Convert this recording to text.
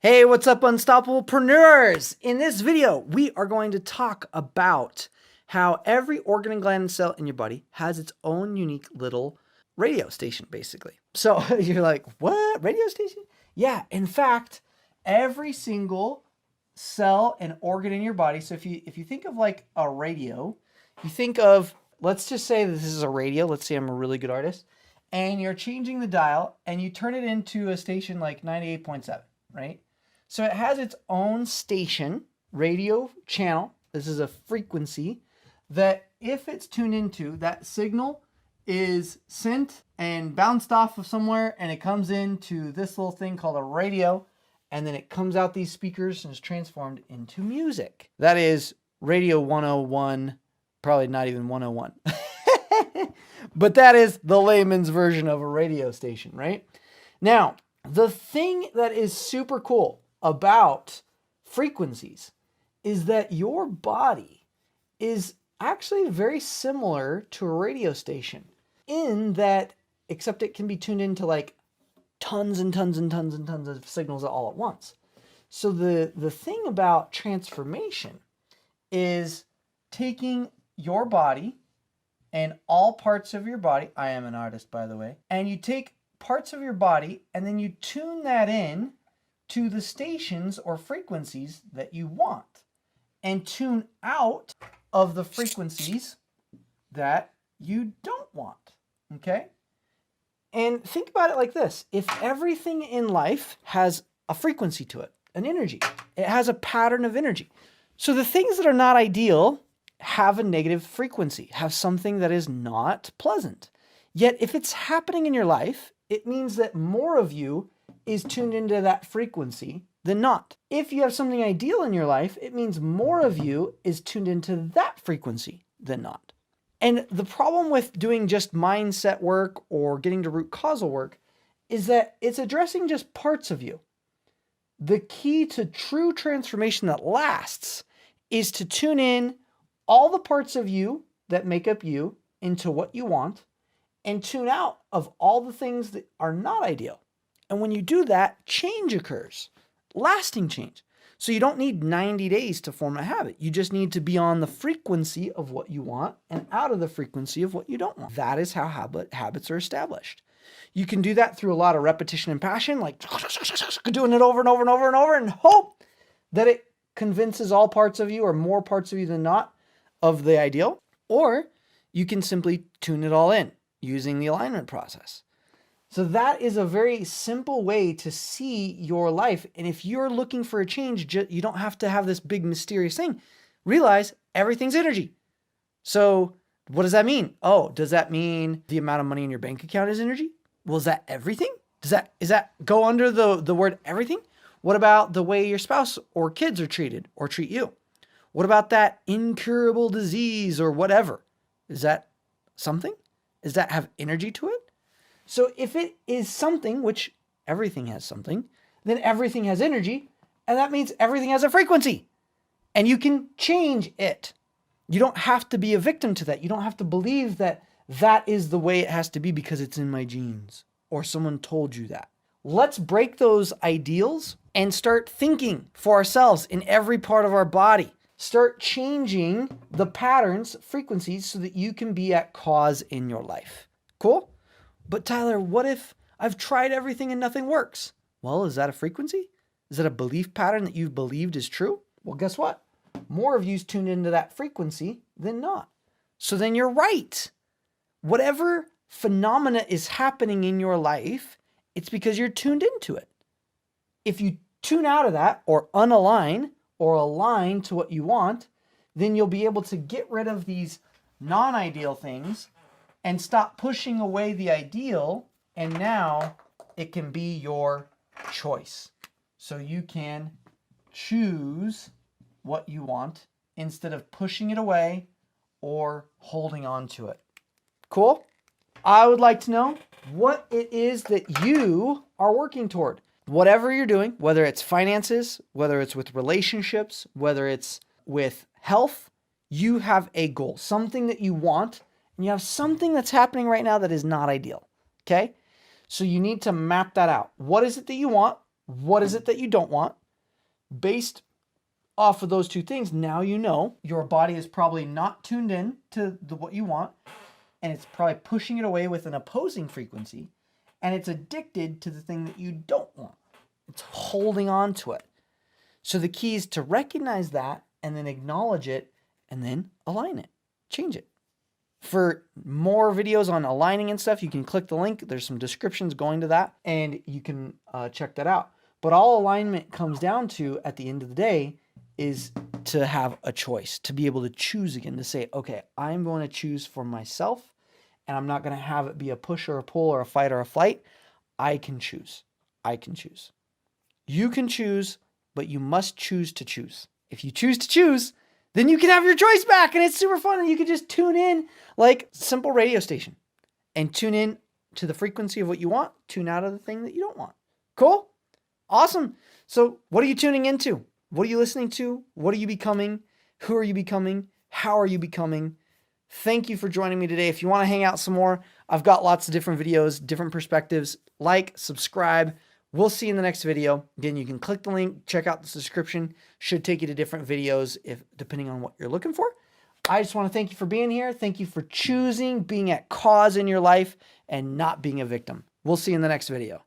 Hey, what's up, Unstoppablepreneurs? In this video, we are going to talk about how every organ and gland and cell in your body has its own unique little radio station, basically. So you're like, what? Radio station? Yeah, in fact, every single cell and organ in your body. So if you think of like a radio, you think of, let's just say this is a radio. Let's say I'm a really good artist. And you're changing the dial and you turn it into a station like 98.7, right? So it has its own station, radio channel. This is a frequency that if it's tuned into, that signal is sent and bounced off of somewhere and it comes into this little thing called a radio, and then it comes out these speakers and is transformed into music. That is radio 101, probably not even 101. But that is the layman's version of a radio station, right? Now, the thing that is super cool about frequencies is that your body is actually very similar to a radio station in that, except it can be tuned into like tons and tons and tons and tons of signals all at once. So the thing about transformation is taking your body and all parts of your body. I am an artist, by the way. And you take parts of your body and then you tune that in to the stations or frequencies that you want and tune out of the frequencies that you don't want. Okay? And think about it like this. If everything in life has a frequency to it, an energy, it has a pattern of energy. So the things that are not ideal have a negative frequency, have something that is not pleasant. Yet if it's happening in your life, it means that more of you is tuned into that frequency than not. If you have something ideal in your life, it means more of you is tuned into that frequency than not. And the problem with doing just mindset work or getting to root causal work is that it's addressing just parts of you. The key to true transformation that lasts is to tune in all the parts of you that make up you into what you want and tune out of all the things that are not ideal. And when you do that, change occurs, lasting change. So you don't need 90 days to form a habit. You just need to be on the frequency of what you want and out of the frequency of what you don't want. That is how habits are established. You can do that through a lot of repetition and passion, like doing it over and over and over and over, and hope that it convinces all parts of you or more parts of you than not of the ideal. Or you can simply tune it all in using the alignment process. So that is a very simple way to see your life. And if you're looking for a change, you don't have to have this big mysterious thing. Realize everything's energy. So what does that mean? Oh, does that mean the amount of money in your bank account is energy? Well, is that everything? Is that go under the word everything? What about the way your spouse or kids are treated or treat you? What about that incurable disease or whatever? Is that something? Does that have energy to it? So if it is something, which everything has something, then everything has energy, and that means everything has a frequency, and you can change it. You don't have to be a victim to that. You don't have to believe that that is the way it has to be because it's in my genes or someone told you that. Let's break those ideals and start thinking for ourselves in every part of our body. Start changing the patterns, frequencies, so that you can be at cause in your life. Cool? But Tyler, what if I've tried everything and nothing works? Well, is that a frequency? Is that a belief pattern that you've believed is true? Well, guess what? More of you's tuned into that frequency than not. So then you're right. Whatever phenomena is happening in your life, it's because you're tuned into it. If you tune out of that or unalign or align to what you want, then you'll be able to get rid of these non-ideal things and stop pushing away the ideal, and now it can be your choice. So you can choose what you want instead of pushing it away or holding on to it. Cool? I would like to know what it is that you are working toward. Whatever you're doing, whether it's finances, whether it's with relationships, whether it's with health, you have a goal, something that you want. And you have something that's happening right now that is not ideal, okay? So you need to map that out. What is it that you want? what is it that you don't want. Based off of those two things, now you know your body is probably not tuned in to what you want, and it's probably pushing it away with an opposing frequency, and it's addicted to the thing that you don't want. It's holding on to it. So the key is to recognize that and then acknowledge it and then align it, change it. For more videos on aligning and stuff, you can click the link. There's some descriptions going to that, and you can check that out. But all alignment comes down to, at the end of the day, is to have a choice, to be able to choose again, to say, okay, I'm going to choose for myself, and I'm not going to have it be a push or a pull or a fight or a flight. I can choose. I can choose. You can choose, but you must choose to choose. If you choose to choose, then you can have your choice back, and it's super fun, and you can just tune in like simple radio station and tune in to the frequency of what you want, tune out of the thing that you don't want. Cool? Awesome. So what are you tuning into? What are you listening to? What are you becoming? Who are you becoming? How are you becoming? Thank you for joining me today. If you want to hang out some more, I've got lots of different videos, different perspectives. Like, subscribe. We'll see you in the next video. Again, you can click the link, check out the description. Should take you to different videos depending on what you're looking for. I just want to thank you for being here. Thank you for choosing being at cause in your life and not being a victim. We'll see you in the next video.